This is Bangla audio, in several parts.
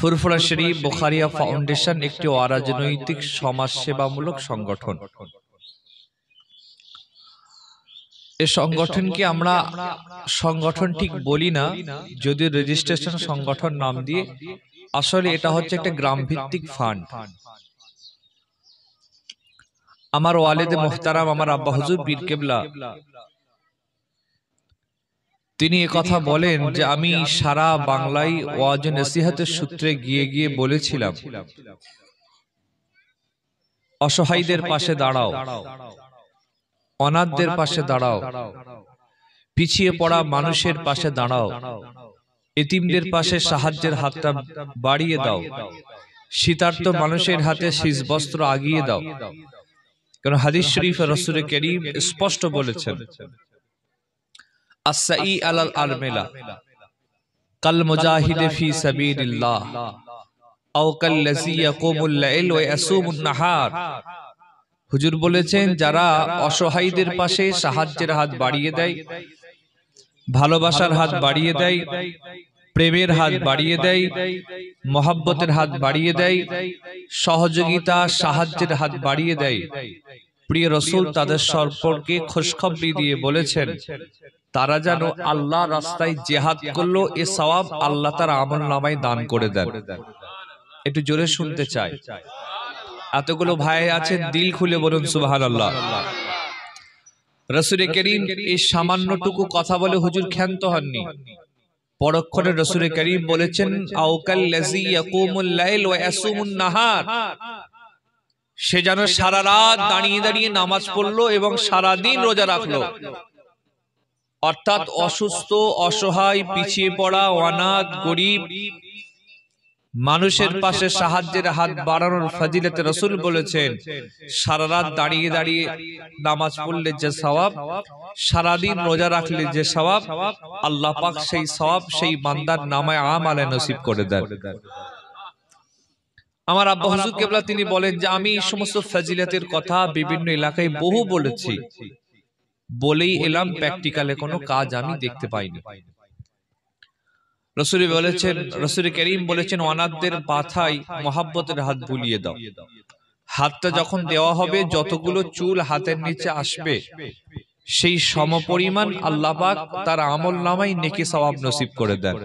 ফুরফুরা শরীফ বুখারিয়া ফাউন্ডেশন একটি অরাজনৈতিক সমাজসেবামূলক সংগঠন। এই সংগঠনকে আমরা সংগঠন ঠিক বলি না, যদিও রেজিস্ট্রেশন সংগঠন নাম দিয়ে, আসলে এটা হচ্ছে একটা গ্রাম ভিত্তিক ফান্ড। আমার ওয়ালিদ মুহতারাম, আমার আব্বা হুজুর পীর কেবলা, তিনি কথা বলেন যে আমি সারা বাংলায় ওয়াজ নসিহতের সূত্রে গিয়ে গিয়ে বলেছিলাম, অসহায়দের পাশে দাঁড়াও, অনাথদের পাশে দাঁড়াও, পিছিয়ে পড়া মানুষের পাশে দাঁড়াও, এতিমদের পাশে সাহায্যের হাতটা বাড়িয়ে দাও, শীতার্ত মানুষের হাতে শীষবস্ত্র আগিয়ে দাও। কারণ হাদিস শরীফে রাসূল করিম স্পষ্ট বলেছেন, আসসাই আলাল আরমিলা কাল মুজাহিদে ফি সাবিলিল্লাহ আও কাল্লাযী ইয়াকুমুল লাইল ওয়া ইয়াসুমুন নাহার। হুজুর বলেছেন, যারা অসহায়দের পাশে সাহায্যের হাত বাড়িয়ে দেয়, ভালোবাসার হাত বাড়িয়ে দেয়, প্রেমের হাত বাড়িয়ে দেয়, মহব্বতের হাত বাড়িয়ে দেয়, সহযোগিতা সাহায্যের হাত বাড়িয়ে দেয়, প্রিয় রাসূল তাদের সম্পর্কে খুশখবরি দিয়ে বলেছেন, তারা যেন আল্লাহ রাস্তায় জিহাদ করলো, এ সওয়াব আল্লাহ তার আমলনামায় দান করে দেন। একটু জোরে শুনতে চাই। এতগুলো ভাই আছেন, দিল খুলে বলুন সুবহানাল্লাহ। রাসূল করিম এই সামান্যটুকু কথা বলে হুজুর ক্ষান্ত হননি। পরক্ষণে রাসূল করিম বলেছেন, আও কাল্লাযী ইয়াকুমুল লাইল ওয়া ইয়াসুমুন নাহার। সে যেন সারা রাত দাঁড়িয়ে দাঁড়িয়ে নামাজ পড়লো এবং সারা দিন রোজা রাখলো। অর্থাৎ অসুস্থ, অসহায়, পিছিয়ে পড়া, অনাথ, গরিব মানুষের পাশে সাহায্যের হাত বাড়ানোর ফজিলতে রাসূল বলেছেন, সারা রাত দাঁড়িয়ে দাঁড়িয়ে নামাজ পড়লে যে সওয়াব, সারাদিন রোজা রাখলে যে সওয়াব, আল্লাহ পাক সেই সওয়াব সেই বান্দার নামায় আমালে নসিব করে দেন। আমার আব্বা হুজুর কেবলা তিনি বলেন যে আমি এই সমস্ত ফজিলতের কথা বিভিন্ন এলাকায় বহু বলেছি, বলেই এলাম, প্র্যাকটিক্যালে কোনো কাজ আমি দেখতে পাইনি। রাসূল বলেছেন, রাসূল করিম বলেছেন, অনাথদের মাথায় মহব্বতের হাত বুলিয়ে দাও। হাতটা যখন দেওয়া হবে, যতগুলো চুল হাতের নিচে আসবে সেই সমপরিমাণ আল্লাহ পাক তার আমলনামায় নেকি সওয়াব নসিব করে দেন।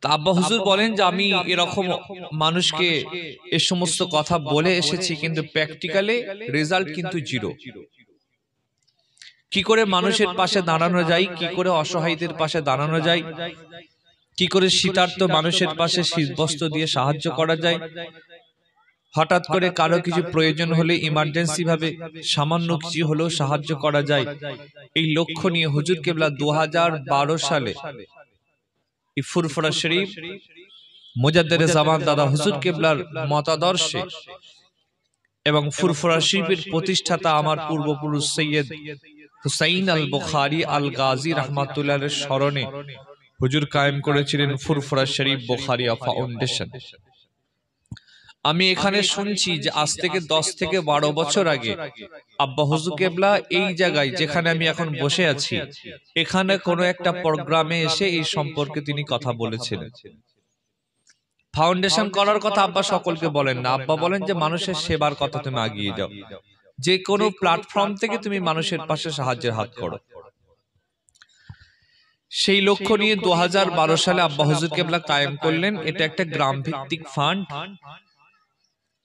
তা আব্বা হুজুর বলেন যে আমি এরকম মানুষকে এ সমস্ত কথা বলে এসেছি, কিন্তু প্র্যাকটিক্যালে রেজাল্ট কিন্তু জিরো। কি করে মানুষের পাশে দাঁড়ানো যায়, কি করে অসহায়দের পাশে দাঁড়ানো যায়, কি করে শীতার্ত মানুষের পাশে শীতবস্ত্র দিয়ে সাহায্য করা যায়, হঠাৎ করে কারো কিছু প্রয়োজন হলে ইমার্জেন্সি ভাবে সামান্য কিছু হলেও সাহায্য করা যায়, এই লক্ষ্য নিয়ে হুজুর কেবলা 2012 সালে ফুরফুরা শরীফ মুজাদ্দেদে জামান দাদা হুজুর কেবলার মতাদর্শে এবং ফুরফুরা শরীফের প্রতিষ্ঠাতা আমার পূর্বপুরুষ সৈয়দ হুসাইন আল বুখারী আল গাজী রাহমাতুল্লাহর স্মরণে হুজুর কায়েম করেছিলেন ফুরফুরা শরীফ বুখারিয়া ফাউন্ডেশন। আমি এখানে শুনছি যে আজ থেকে 10 থেকে 12 বছর আগে আব্বা হুজুর কেবলা এই জায়গায় যেখানে আমি এখন বসে আছি, এখানে কোনো একটা প্রোগ্রামে এসে এই সম্পর্কে তিনি কথা বলেছিলেন। ফাউন্ডেশন করার কথা আব্বা সকলকে বলেন না, আব্বা বলেন যে মানুষের সেবার কথা তুমি এগিয়ে যাও, যে কোনো প্ল্যাটফর্ম থেকে তুমি মানুষের পাশে সাহায্যের হাত করো। সেই লক্ষ্য নিয়ে 2012 সালে আব্বা হুজুর কেবলা কায়েম করলেন। এটা একটা গ্রাম ভিত্তিক ফান্ড।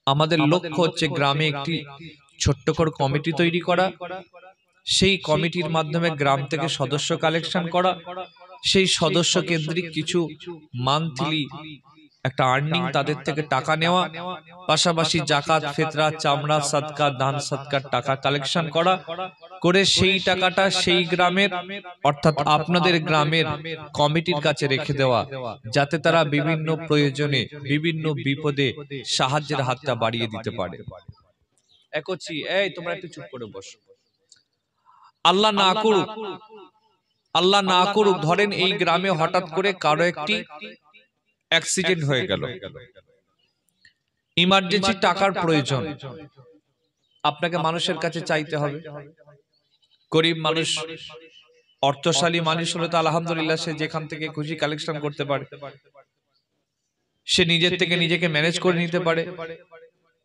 আমাদের লক্ষ্য হচ্ছে গ্রামে একটি ছোট্ট করে কমিটি তৈরি করা, সেই কমিটির মাধ্যমে গ্রাম থেকে সদস্য কালেকশন করা, সেই সদস্য কেন্দ্রিক কিছু মান্থলি একটা আর্নিং তাদের থেকে টাকা নেওয়া, পাশাপাশি জাকাত, ফিতরা, চামড়া, সাদকা, দান সদকার টাকা কালেকশন করা, করে সেই টাকাটা সেই গ্রামের অর্থাৎ আপনাদের গ্রামের কমিটির কাছে রেখে দেওয়া, যাতে তারা বিভিন্ন প্রয়োজনে বিভিন্ন বিপদে সাহায্যের হাতটা বাড়িয়ে দিতে পারে। একচ্ছি, এই তোমরা একটু চুপ করে বসো। আল্লাহ না করুক, আল্লাহ না করুক, ধরেন এই গ্রামে হঠাৎ করে কারো একটি অ্যাক্সিডেন্ট হয়ে গেল, ইমার্জেন্সি টাকার প্রয়োজন, আপনাকে মানুষের কাছে চাইতে হবে। গরিব মানুষ, অর্থশালী মানুষ হলে তো আলহামদুলিল্লাহ সে যেখান থেকে খুশি কালেকশন করতে পারে, সে নিজের থেকে নিজেকে ম্যানেজ করে নিতে পারে।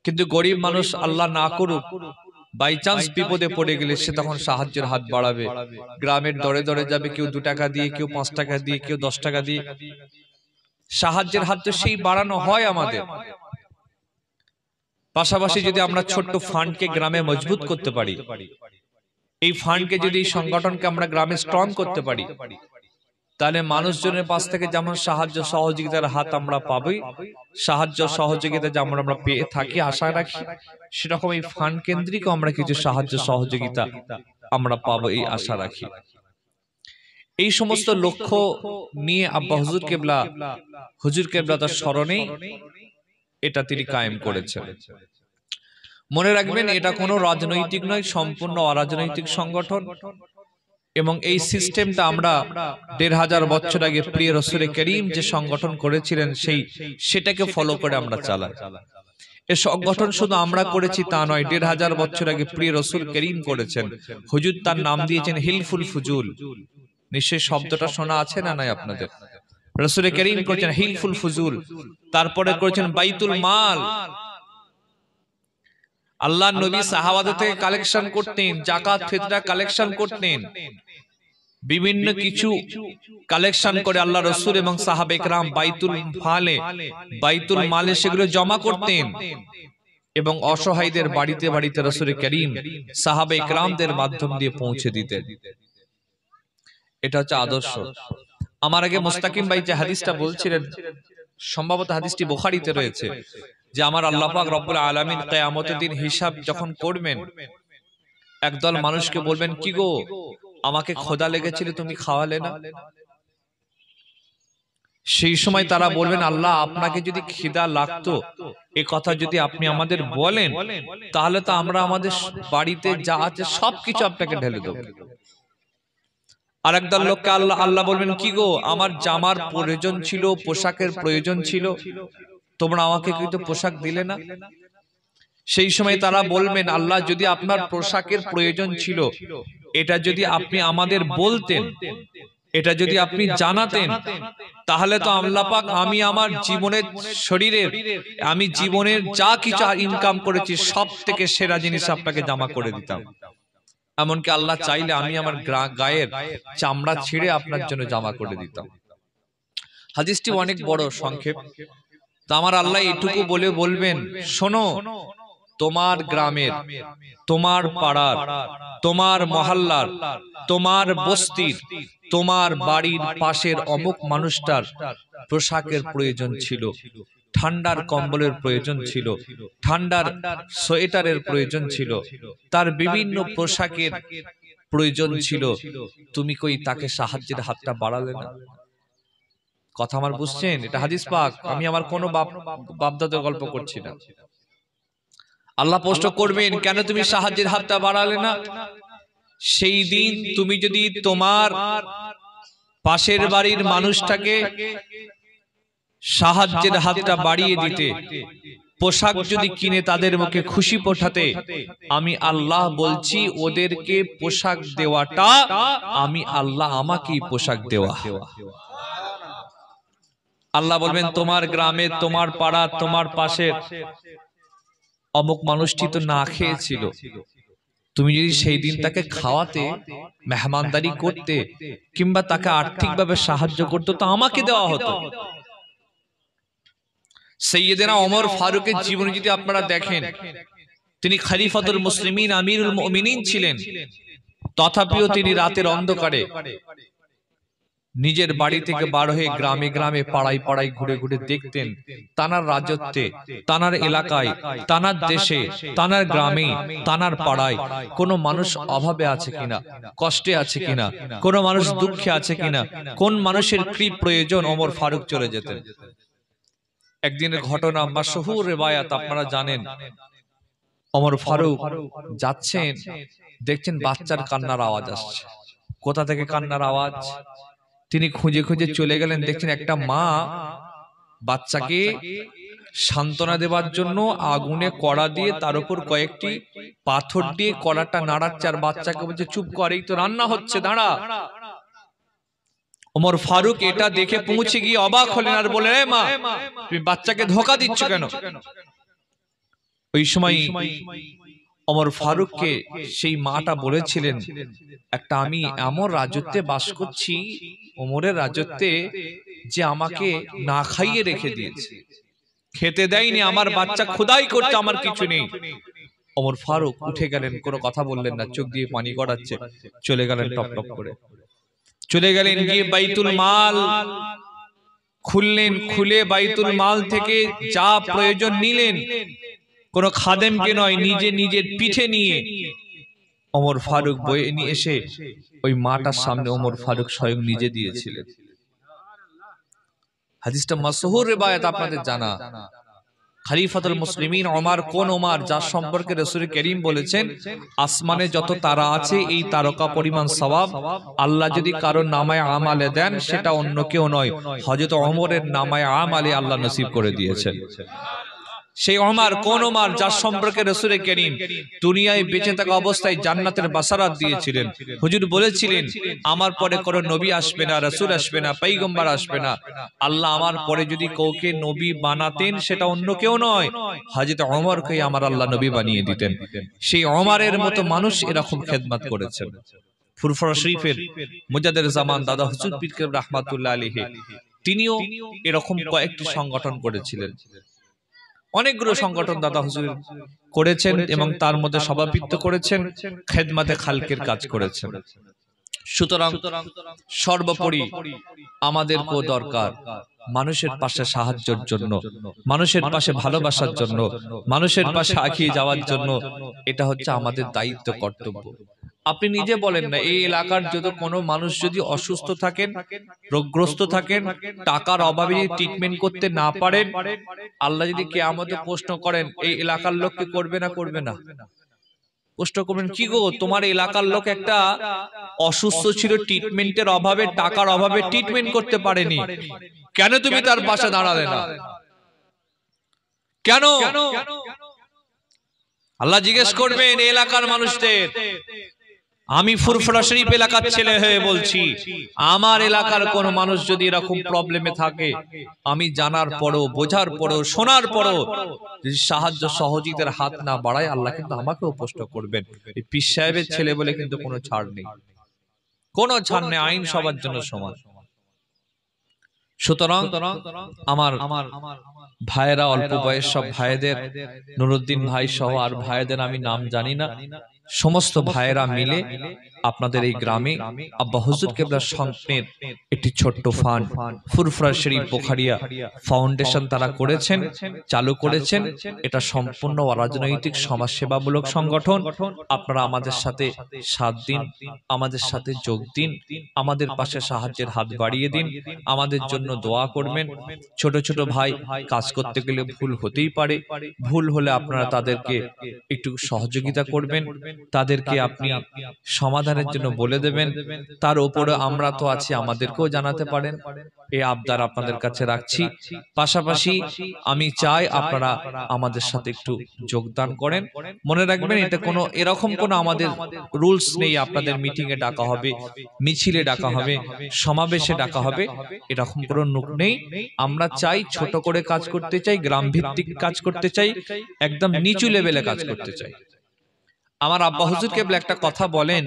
কিন্তু গরিব মানুষ আল্লাহ না করুক বাই চান্স বিপদে পড়ে গেলে সে তখন সাহায্যের হাত বাড়াবে। গ্রামের দরে দরে যাবে, কেউ 2 টাকা দিয়ে, কেউ 5 টাকা দিয়ে, কেউ 10 টাকা দিয়ে। সাহায্যের হাত তো সেই বাড়ানো হয় আমাদের। পাশাপাশি যদি আমরা ছোট্ট ফান্ডকে গ্রামে মজবুত করতে পারি, এই ফান্ডকে যদি এই সংগঠনকে আমরা গ্রামে স্ট্রং করতে পারি, তাহলে মানুষজনের পাশ থেকে যেমন সাহায্য সহযোগিতার হাত আমরা পাবই, সাহায্য সহযোগিতা যেমন আমরা পেয়ে থাকি আশা রাখি, সেরকম এই ফান্ড কেন্দ্রিক আমরা কিছু সাহায্য সহযোগিতা আমরা পাবো এই আশা রাখি। এই সমস্ত লক্ষ্য নিয়ে আব্বা হুজুর কেবলা তার স্মরণেই এটা তিনি কায়েম করেছেন। মনে রাখবেন, এটা কোনো রাজনৈতিক নয়, সম্পূর্ণ অরাজনৈতিক সংগঠন। এবং এই সিস্টেমটা আমরা 1500 বছর আগে প্রিয় রাসূল করিম যে সংগঠন করেছিলেন সেটাকে ফলো করে আমরা চালাই। এই সংগঠন শুধু আমরা করেছি তা নয়, 1500 বছর আগে প্রিয় রাসূল করিম করেছেন। হুজুর তার নাম দিয়েছেন হিলফুল ফুজুল। নিশ্চয়ই শব্দটা শোনা আছে না নাই আপনাদের? রাসূল করিম করেছেন হিলফুল ফুজুল, তারপরে করেছেন বাইতুল মাল। আল্লাহ নবী সাহাবাদের থেকে কালেকশন করতেন, যাকাত ফিতরা কালেকশন করতেন, বিভিন্ন কিছু কালেকশন করে আল্লাহ রাসূল এবং সাহাবা ইকরাম বাইতুল মালে সেগুলো জমা করতেন এবং অসহায়দের বাড়িতে বাড়িতে রাসূল করিম সাহাবা ইকরামদের মাধ্যম দিয়ে পৌঁছে দিতেন। এটা হচ্ছে আদর্শ। আমার আগে মুস্তাকিম ভাই যে হাদিসটা বলছিলেন, সম্ভবত হাদিসটি বুখারীতে রয়েছে, যে আমার আল্লাহ পাক রব্বুল আলামিন কিয়ামতের দিন হিসাব যখন করবেন, একদল মানুষকে বলবেন, কি গো আমাকে ক্ষুধা লেগেছিল তুমি খাওয়ালে না? সেই সময় তারা বলবেন, আল্লাহ আপনাকে যদি খিদা লাগতো এই কথা যদি আপনি আমাদের বলেন, তাহলে তো আমরা আমাদের বাড়িতে যা আছে সবকিছু আপনাকে ঢেলে দেব। আর একদল লোককে আল্লাহ বলবেন, কি গো আমার জামার প্রয়োজন ছিল, পোশাকের প্রয়োজন ছিল, তোমরা আমাকে কিন্তু পোশাক দিলে না। সেই সময় তারা বলবেন, আল্লাহ যদি আপনার পোশাকের প্রয়োজন ছিল এটা যদি আপনি আমাদের বলতেন, এটা যদি আপনি জানাতেন, তাহলে তো আল্লাহ পাক আমি আমার জীবনের শরীরের আমি জীবনের যা কিছু ইনকাম করেছি সব থেকে সেরা জিনিস আপনাকে জামা করে দিতাম। এমনকি আল্লাহ চাইলে আমি আমার গায়ের চামড়া ছিঁড়ে আপনার জন্য জামা করে দিতাম। হাদিসটি অনেক বড়, সংক্ষেপ। তা আমার আল্লাহ এটুকু বলে বলবেন, শোনো, তোমার গ্রামের, তোমার পাড়ার, তোমার মহল্লার, তোমার বস্তির, তোমার বাড়ির পাশের অমুক মানুষটার পোশাকের প্রয়োজন ছিল, ঠান্ডার কম্বলের প্রয়োজন ছিল, ঠান্ডার সোয়েটারের প্রয়োজন ছিল, তার বিভিন্ন পোশাকের প্রয়োজন ছিল, তুমি কই তাকে সাহায্যের হাতটা বাড়ালে না? কথা আমার বুঝছেন? এটা হাদিস পাক, আমি আমার কোনো বাপদাদার গল্প করছি না। আল্লাহ প্রশ্ন করবেন, কেন তুমি সাহায্যের হাতটা বাড়ালে না? সেই দিন তুমি যদি তোমার পাশের বাড়ির মানুষটাকে সাহায্যের হাতটা বাড়িয়ে দিতে, পোশাক যদি কিনে তাদের মুখে খুশি পাঠাতে, আমি আল্লাহ বলছি ওদেরকে পোশাক দেওয়াটা আমি আল্লাহ আমাকেই পোশাক দেওয়া। আল্লাহ বলবেন, তোমার গ্রামে, তোমার পাড়া, তোমার পাশের অমুক মানুষটি তো না খেয়েছিল, তুমি যদি সেই দিন তাকে খাওয়াতে, মেহমানদারি করতে, কিংবা তাকে আর্থিকভাবে সাহায্য করতে, তো আমাকে দেওয়া হতো। সাইয়েদনা ওমর ফারুকের জীবনে যদি আপনারা দেখেন, তিনি খলিফাতুল মুসলিমিন, আমিরুল মুমিনিন ছিলেন, তথাপিও তিনি রাতের অন্ধকারে নিজের বাড়ি থেকে বার হয়ে গ্রামে গ্রামে পাড়ায় পাড়ায় ঘুরে ঘুরে দেখতেন তানার রাজত্বে, তানার এলাকায়, তানার দেশে, তানার গ্রামে, তানার পাড়ায় কোনো মানুষ অভাবে আছে কিনা, কষ্টে আছে কিনা, কোনো মানুষ দুঃখে আছে কিনা, কোন মানুষের কি প্রয়োজন, ওমর ফারুক চলে যেতেন। একদিনের ঘটনা, মাশহুর রিওয়ায়াত আপনারা জানেন, ওমর ফারুক যাচ্ছেন, দেখছেন বাচ্চার কান্নার আওয়াজ আসছে। কোথা থেকে কান্নার আওয়াজ? তিনি খুঁজে খুঁজে চলে গেলেন, দেখছেন একটা মা বাচ্চাকে সান্ত্বনা দেওয়ার জন্য আগুনে কড়া দিয়ে তার উপর কয়েকটি পাথর দিয়ে কড়াটা নাড়াচ্ছে, আর বাচ্চাকে বলছে চুপ কর, এই তো রান্না হচ্ছে, দাঁড়া। ওমর ফারুক এটা দেখে পৌঁছে গিয়ে অবাক হলেন আর বললেন, এ মা, তুমি বাচ্চাকে ধোঁকা দিচ্ছ কেন? ওই সময় ওমর ফারুককে সেই মাটা বলেছিলেন, একটা আমি এমন রাজত্বে বাস করছি, ওমরের রাজত্বে, যে আমাকে না খাইয়ে রেখে দিয়েছে, খেতে দেয়নি, আমার বাচ্চা খোদাই করছে, আমার কিছু নেই। ওমর ফারুক উঠে গেলেন, কোনো কথা বললেন না, চোখ দিয়ে পানি গড়াচ্ছে, চলে গেলেন টপ টপ করে। চলে গেলেন, গিয়ে বাইতুল মাল খুললেন, খুলে বাইতুল মাল থেকে যা প্রয়োজন নিলেন, কোন খাদেমকে নয়, নিজে নিজের পিঠে নিয়ে ওমর ফারুক বয়ে নিয়ে এসে ওই মাটার সামনে ওমর ফারুক স্বয়ং নিজে দিয়েছিলেন। হাদিসটা মাশহুর রিওয়ায়াত, আপনাদের জানা। খলিফাতুল মুসলিমিন ওমর কোন ওমর, যার সম্পর্কে রাসূল করিম বলেছেন, আসমানে যত তারা আছে এই তারকা পরিমাণ সওয়াব আল্লাহ যদি কারো নামায়ে আমালে দেন, সেটা অন্য কেউ নয়, হযরত ওমরের নামায়ে আমালে আল্লাহ নসিব করে দিয়েছেন। সেই ওমর কোন ওমর, যার সম্পর্কে রাসূল করিম দুনিয়ায় বেঁচে থাকা অবস্থায় জান্নাতের বাশারাত দিয়েছিলেন। হুজুর বলেছিলেন, আমার পরে কোন নবী আসবে না, রাসূল আসবে না, পয়গম্বর আসবে না, আল্লাহ আমার পরে যদি কাউকে নবী বানাতেন, সেটা অন্য কেউ নয়, হযরত ওমরকে আমার আল্লাহ নবী বানিয়ে দিতেন। সেই ওমরের মতো মানুষ এরকম খেদমত করেছেন। ফুরফুরা শরীফের মুজাদ্দিদ জামান দাদা হুজুর পীর কেবলা রাহমাতুল্লাহ আলাইহি, তিনিও এরকম কয়েকটি সংগঠন করেছিলেন। অনেকগুলো সংগঠন দাদা হুজুর করেছেন এবং তার মধ্যে সভাপতিত্ব করেছেন, খেদমতে খালকের কাজ করেছেন। সুতরাং সর্বোপরি আমাদেরকেও দরকার মানুষের পাশে সাহায্যের জন্য, মানুষের পাশে ভালোবাসার জন্য, মানুষের পাশে এগিয়ে যাওয়ার জন্য। এটা হচ্ছে আমাদের দায়িত্ব, কর্তব্য। আপনি নিজে বলেন না, এই এলাকার যদি কোনো মানুষ যদি অসুস্থ থাকেন, রোগগ্রস্ত থাকেন, টাকার অভাবে যদি ট্রিটমেন্ট করতে না পারেন, আল্লাহ যদি কিয়ামতে প্রশ্ন করেন, এই এলাকার লোককে করবে না করবে না? প্রশ্ন করবেন, কি গো, তোমার এলাকার লোক একটা অসুস্থ ছিল, ট্রিটমেন্টের অভাবে, টাকার অভাবে ট্রিটমেন্ট করতে পারেনি, কেন তুমি তার পাশে দাঁড়ালে না? কেন? আল্লাহ জিজ্ঞেস করবেন এই এলাকার মানুষদের। আমি ফুরফুরা শরীফ এলাকার ছেলে হয়ে বলছি, আমার এলাকার কোন মানুষ যদি এরকম প্রবলেমে থাকে, আমি জানার পরও, বোঝার পরও, শোনার পরও যদি সাহায্য সহযোগিতার হাত না বাড়ায়, আল্লাহ কিন্তু আমাকেও প্রশ্ন করবেন। এই পীর সাহেবের ছেলে বলে কিন্তু কোনো ছাড় নেই, কোনো ছাড় নেই, আইন সবার জন্য সমান। সুতরাং আমার ভাইয়েরা, অল্প বয়স সব ভাইদের, নুরুদ্দিন ভাই সহ আর ভাইদের আমি নাম জানি না, সমস্ত ভাইয়েরা মিলে আপনাদের এই গ্রামে আব্বা হুজুর কেবলার স্বপ্নের একটি ছোট্ট ফান্ড, ফুরফুরা শরীফ বোখারিয়া ফাউন্ডেশন তারা করেছেন, চালু করেছেন। এটা সম্পূর্ণ অরাজনৈতিক সমাজসেবামূলক সংগঠন। আপনারা আমাদের সাথে সাথ দিন, আমাদের সাথে যোগ দিন, আমাদের পাশে সাহায্যের হাত বাড়িয়ে দিন, আমাদের জন্য দোয়া করবেন। ছোট ছোট ভাই কাজ করতে গেলে ভুল হতেই পারে, ভুল হলে আপনারা তাদেরকে একটু সহযোগিতা করবেন, তাদেরকে আপনি সমাধানের জন্য বলে দেবেন। তার উপরে আমরা তো আছি, আমাদেরকেও জানাতে পারেন। এই আবদার আপনাদের কাছে রাখছি। পাশাপাশি আমি চাই আপনারা আমাদের সাথে একটু যোগদান করেন। মনে রাখবেন, এটা কোনো এরকম কোনো আমাদের রুলস নেই আপনাদের মিটিং এ ডাকা হবে, মিছিলে ডাকা হবে, সমাবেশে ডাকা হবে, এরকম কোনো নুক নেই। আমরা চাই ছোট করে কাজ করতে চাই, গ্রাম ভিত্তিক কাজ করতে চাই, একদম নিচু লেভেলে কাজ করতে চাই। আমার আব্বা হুজুর কেবল একটা কথা বলেন,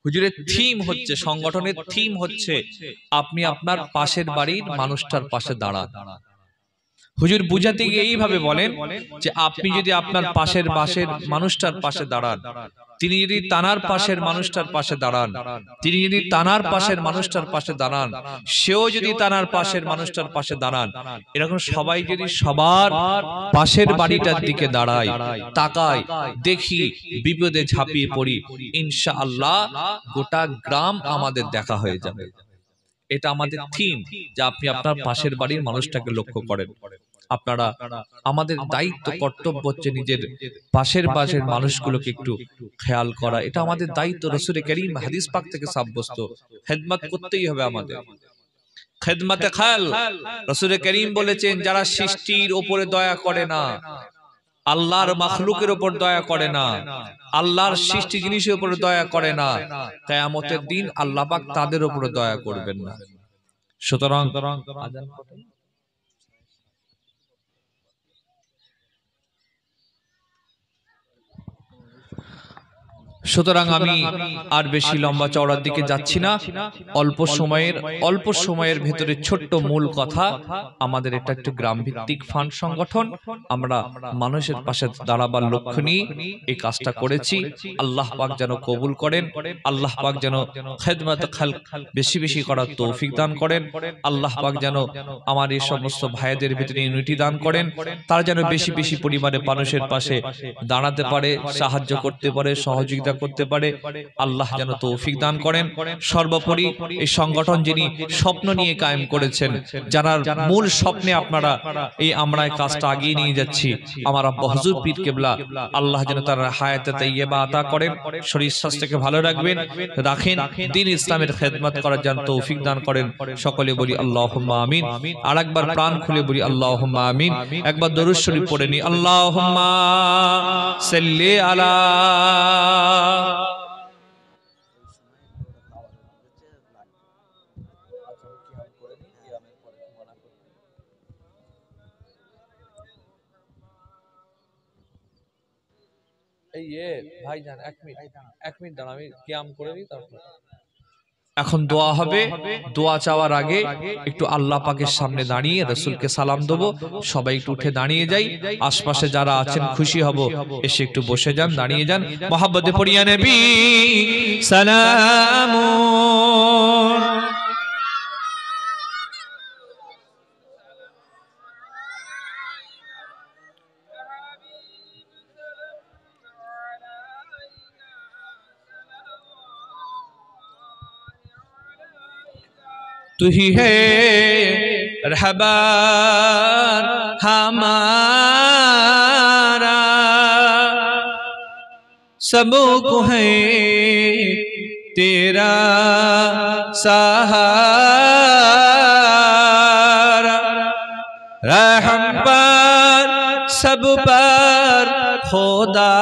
হুজুরের থিম হচ্ছে, সংগঠনের থিম হচ্ছে, আপনি আপনার পাশের বাড়ির মানুষটার পাশে দাঁড়ান। হুজুর বুঝাতে গিয়ে এইভাবে বলেন যে, আপনি যদি আপনার পাশের মানুষটার পাশে দাঁড়ান, তিনি যদি তানার পাশের মানুষটার পাশে দাঁড়ান, তিনি যদি তানার পাশের মানুষটার পাশে দাঁড়ান, সেও যদি তানার পাশের মানুষটার পাশে দাঁড়ান, এরকম সবাই যদি সবার পাশের বাড়িটার দিকে দাঁড়ায়, তাকায়, দেখি, বিপদে ঝাঁপিয়ে পড়ি, ইনশাআল্লাহ গোটা গ্রাম আমাদের দেখা হয়ে যাবে। এটা আমাদের থিম, যে আপনি আপনার পাশের বাড়ির মানুষটাকে লক্ষ্য করেন। আপনারা, আমাদের দায়িত্ব, কর্তব্য হচ্ছে নিজের পাশের মানুষগুলোকে একটু খেয়াল করা। এটা আমাদের দায়িত্ব। রাসূল কারীম হাদিস পাক থেকে সাব্যস্ত, খেদমত করতেই হবে আমাদের। খেদমতে খাল, রাসূল কারীম বলেছেন, যারা সৃষ্টির উপরে দয়া করে না, আল্লাহর মাখলুকের উপর দয়া করে না, আল্লাহর সৃষ্টি জিনিসের উপর দয়া করে না, কিয়ামতের দিন আল্লাহ পাক তাদের উপর দয়া করবেন না। সুতরাং সুতরাং আমি আর বেশি লম্বা চওড়ার দিকে যাচ্ছি না। অল্প সময়ের ভেতরে ছোট্ট মূল কথা, আমাদের এটা একটু গ্রাম ভিত্তিক ফান্ড সংগঠন, আমরা মানুষের পাশে দাঁড়াবার লক্ষ্য নিয়ে এই কাজটা করেছি। আল্লাহ পাক যেন কবুল করেন, আল্লাহ পাক যেন খেদমত খালক বেশি বেশি করার তৌফিক দান করেন, আল্লাহ পাক যেন আমার এই সমস্ত ভাইদের ভিতরে ইউনিটি দান করেন, তারা যেন বেশি বেশি পরিমাণে মানুষের পাশে দাঁড়াতে পারে, সাহায্য করতে পারে, সহযোগিতা করতে পারে। আল্লাহ যেন তৌফিক দান করেন। সর্বোপরি এই সংগঠন যিনি স্বপ্ন নিয়ে কায়েম করেছেন, যারা মূল স্বপ্নে আপনারা আমরা এই কাজটা আগিয়ে নিয়ে যাচ্ছি, আমার আব্বা হুজুর পীর কেবলা, আল্লাহ যেন তার হায়াতে তাইয়্যিবা আতা করেন, শরীর স্বাস্থ্যকে ভালো রাখেন, দ্বীন ইসলামের খেদমত করার যেন তৌফিক দান করেন। সকলে বলি আল্লাহুম্মা আমিন। আর একবার প্রাণ খুলে বলি আল্লাহুম্মা আমিন। একবার দরুদ শরীফ পড়ে নি, আল্লাহুম্মা সাল্লি আলা। ভাইজান এক মিনিট দাঁড়ান, আমি কিয়াম করে দিই, তারপর এখন দোয়া হবে। দোয়া চাওয়ার আগে একটু আল্লাহ পাকের সামনে দাঁড়িয়ে রাসূলকে সালাম দেব। সবাই একটু উঠে দাঁড়িয়ে যাই, আশপাশে যারা আছেন খুশি হব, এসে একটু বসে যান, দাঁড়িয়ে যান। মহব্বতে পড়িয়া নবী সালামুন। तू ही है रहबर हमारा, सबको है तेरा सहारा। रहम पर सब पर खुदारा,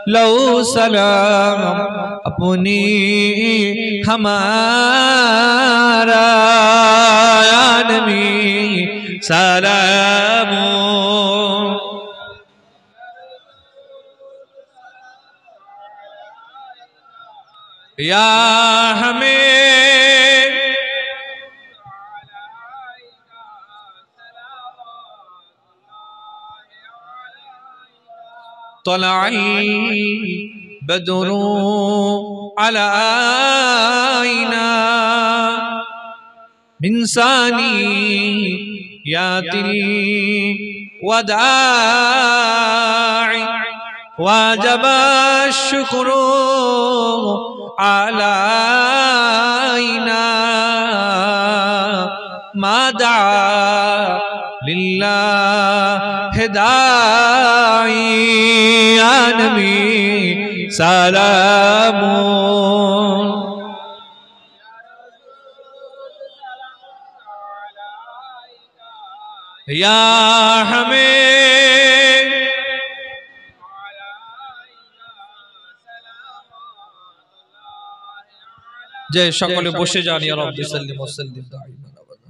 लो सलाम अपनी हमारा, या नबी सलाम। या हमें तलाई बदरू अलाइना इंसानी यातिल वदाई, वाजब शुक्रू अलाइना मादा लिल्लाह दाई, या नबी सलामुन। या हमें जय সকলে বসে যান। ইয়া রাব্বি সাল্লিম ওয়া সাল্লিম দাইমান আবাদা।